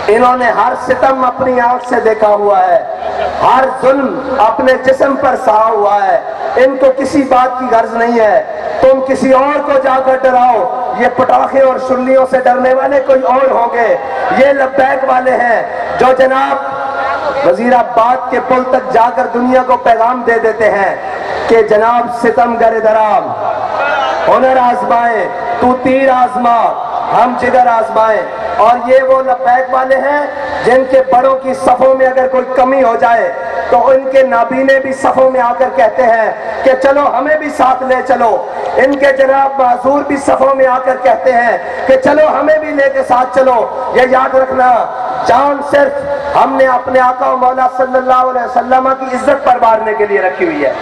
इन्होंने हर सितम अपनी आंख से देखा हुआ है, हर जुल्म अपने जिस्म पर सहा हुआ है। इनको किसी बात की गर्ज नहीं है। तुम किसी और को जाकर डराओ, ये पटाखे और शुल्लियों से डरने वाले कोई और होंगे। ये लब्बैक वाले हैं जो जनाब वजीराबाद के पुल तक जाकर दुनिया को पैगाम दे देते हैं कि जनाब सितम गर दराम, हुनर आजमाए, तू तीर आजमा, हम जिगर आजमाए। और ये वो लब्बैक वाले हैं जिनके बड़ों की सफों में अगर कोई कमी हो जाए तो इनके नाबीने भी सफों में आकर कहते हैं कि चलो हमें भी साथ ले चलो। इनके जनाब माजूर भी सफों में आकर कहते हैं कि चलो हमें भी लेके साथ चलो। ये याद रखना, जान सिर्फ हमने अपने आका और मौला सल्लल्लाहु अलैहि वसल्लम की इज्जत पर मारने के लिए रखी हुई है।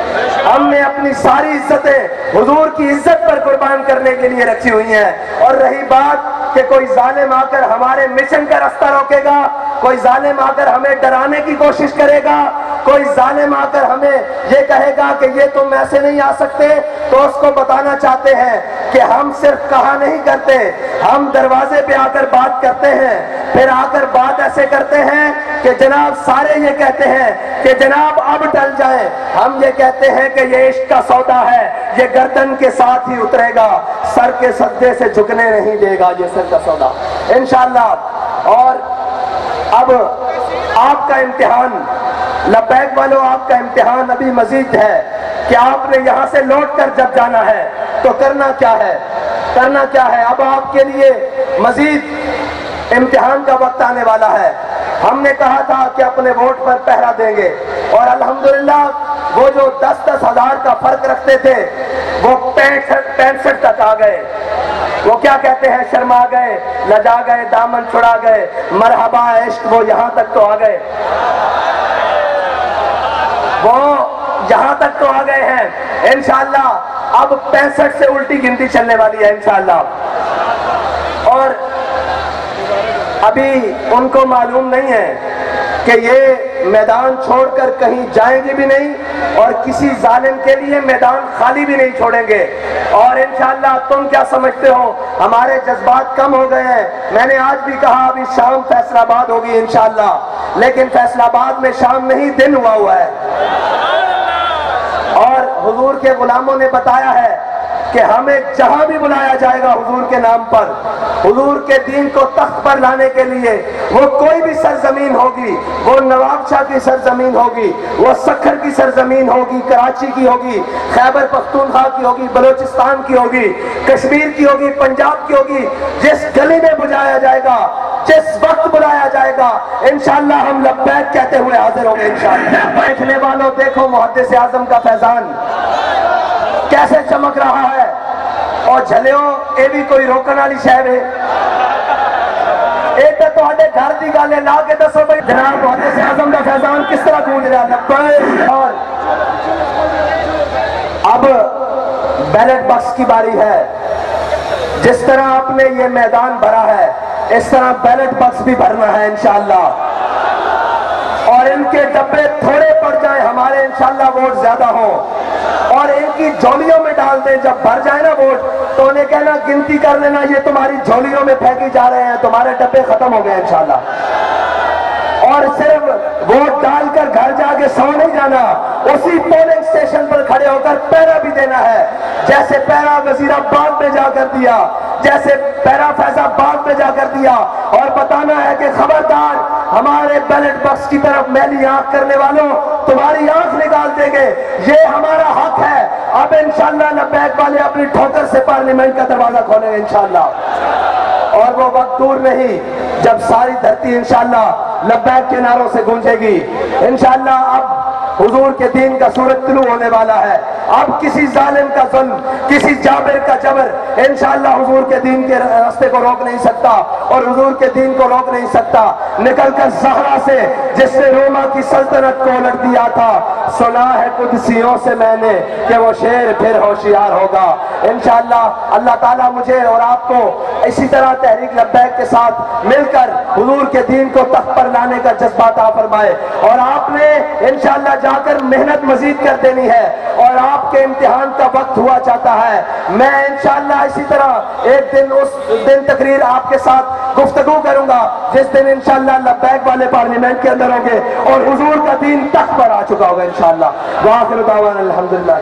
हमने अपनी सारी इज्जतें हुजूर की इज्जत पर कुर्बान करने के लिए रखी हुई हैं। और रही बात कि कोई जालिम आकर हमारे मिशन का रास्ता रोकेगा, कोई जालिम आकर हमें डराने की कोशिश करेगा, कोई जालिम आकर हमें ये कहेगा कि ये तुम ऐसे नहीं आ सकते, तो उसको बताना चाहते हैं कि हम सिर्फ कहा नहीं करते, हम दरवाजे पे आकर बात करते हैं। फिर आकर बात ऐसे करते हैं कि जनाब सारे ये कहते हैं कि जनाब अब टल जाए। हम ये कहते हैं कि ये इश्क का सौदा है, ये गर्दन के साथ ही उतरेगा, सर के सद्दे से झुकने नहीं देगा ये सर का सौदा इंशाअल्लाह। और अब आपका इम्तिहान लब्बैक वालों, आपका इम्तिहान अभी मजीद है कि आपने यहां से लौट कर जब जाना है तो करना क्या है, करना क्या है। अब आपके लिए मजीद इम्तिहान का वक्त आने वाला है। हमने कहा था कि अपने वोट पर पहरा देंगे और अल्हम्दुलिल्लाह वो जो 10-10 हजार का फर्क रखते थे वो 65 तक आ गए। वो क्या कहते हैं, शर्मा गए, लजा गए, दामन छुड़ा गए, मरहबा इश्क, वो यहां तक तो आ गए, वो यहां तक तो आ गए हैं इंशाअल्लाह। अब 65 से उल्टी गिनती चलने वाली है इंशाअल्लाह। और अभी उनको मालूम नहीं है कि ये मैदान छोड़कर कहीं जाएंगे भी नहीं और किसी जालिम के लिए मैदान खाली भी नहीं छोड़ेंगे। और इंशाअल्लाह तुम क्या समझते हो, हमारे जज्बात कम हो गए हैं। मैंने आज भी कहा अभी शाम फैसलाबाद होगी इंशाअल्लाह, लेकिन फैसलाबाद में शाम नहीं दिन हुआ है। और हुजूर के गुलामों ने बताया है कि हमें जहां भी बुलाया जाएगा हुजूर के नाम पर, हुजूर के दीन को तख्त पर लाने के लिए, वो कोई भी सरजमीन होगी, वो नवाबशाह की सरजमीन होगी, वो सखर की सरजमीन होगी, कराची की होगी, खैबर पख्तूनख्वा की होगी, बलोचिस्तान की होगी, कश्मीर की होगी, पंजाब की होगी, जिस गली में बुलाया जाएगा, जिस वक्त बुलाया जाएगा, इंशाअल्लाह हम लब्बैक कहते हुए हाजिर होंगे इंशाअल्लाह। बैठने वालों देखो मुहद्दिस आज़म का फैजान कैसे चमक रहा है। और झलियो ये भी कोई रोकने वाली शहर है, एक तो घर की गल ला के दसो भाई जनाब मुहद्दिस आज़म का फैजान किस तरह गूंज रहा है। और अब बैलेट बॉक्स की बारी है। जिस तरह आपने ये मैदान भरा है इस तरह बैलेट बॉक्स भी भरना है इंशाअल्लाह। और इनके डब्बे थोड़े पड़ जाए, हमारे इंशाअल्लाह वोट ज्यादा हो, और इनकी झोलियों में डाल दें। जब भर जाए ना वोट तो उन्हें कहना गिनती कर लेना, ये तुम्हारी झोलियों में फेंकी जा रहे हैं, तुम्हारे डब्बे खत्म हो गए इंशाअल्लाह। और सिर्फ वोट डालकर घर जाके सो नहीं जाना, उसी पोलिंग स्टेशन पर खड़े होकर पहरा भी देना है। जैसे पहरा वजीराबाद में जाकर दिया, जैसे पहरा फैजाबाद में जाकर दिया, और बताना है कि खबरदार हमारे बैलेट बॉक्स की तरफ मैली आंख करने वालों, तुम्हारी आंख निकाल देंगे, ये हमारा हक है। अब इंशाअल्लाह लब्बैक वाले अपनी ठोकर से पार्लियामेंट का दरवाजा खोलेंगे इंशाअल्लाह। और वो वक्त दूर नहीं जब सारी धरती इंशाअल्लाह लब्बैक के नारों से गूंजेगी इंशाअल्लाह। अब हुजूर के दीन का सूरज तुलू होने वाला है। अब किसी जालिम का जुल्म, किसी जाबिर का जबर इंशाअल्लाह हुजूर के दीन के रास्ते को रोक नहीं सकता और हुजूर के दीन को रोक नहीं सकता। निकलकर ज़हरा से जिसने रोमा की सल्तनत को उलट दिया था, सुना है कुदसियों से मैंने कि वो शेर फिर होशियार होगा इंशाअल्लाह। अल्लाह ताला मुझे और आपको इसी तरह तहरीक लब्बैक के साथ मिलकर हुजूर के दीन को तख्त पर लाने का जज्बा अता फरमाए। और आपने इंशाअल्लाह जाकर मेहनत मजीद कर देनी है और आपके इम्तिहान का वक्त हुआ चाहता है। मैं इंशाअल्लाह इसी तरह एक दिन उस दिन तकरीर आपके साथ गुफ्तगू करूंगा जिस दिन इंशाअल्लाह लब्बैक वाले पार्लियामेंट के अंदर होंगे और हुजूर का दीन तख्त पर आ चुका होगा इंशाअल्लाह। व आखिर दावाना अल्हम्दुलिल्लाह।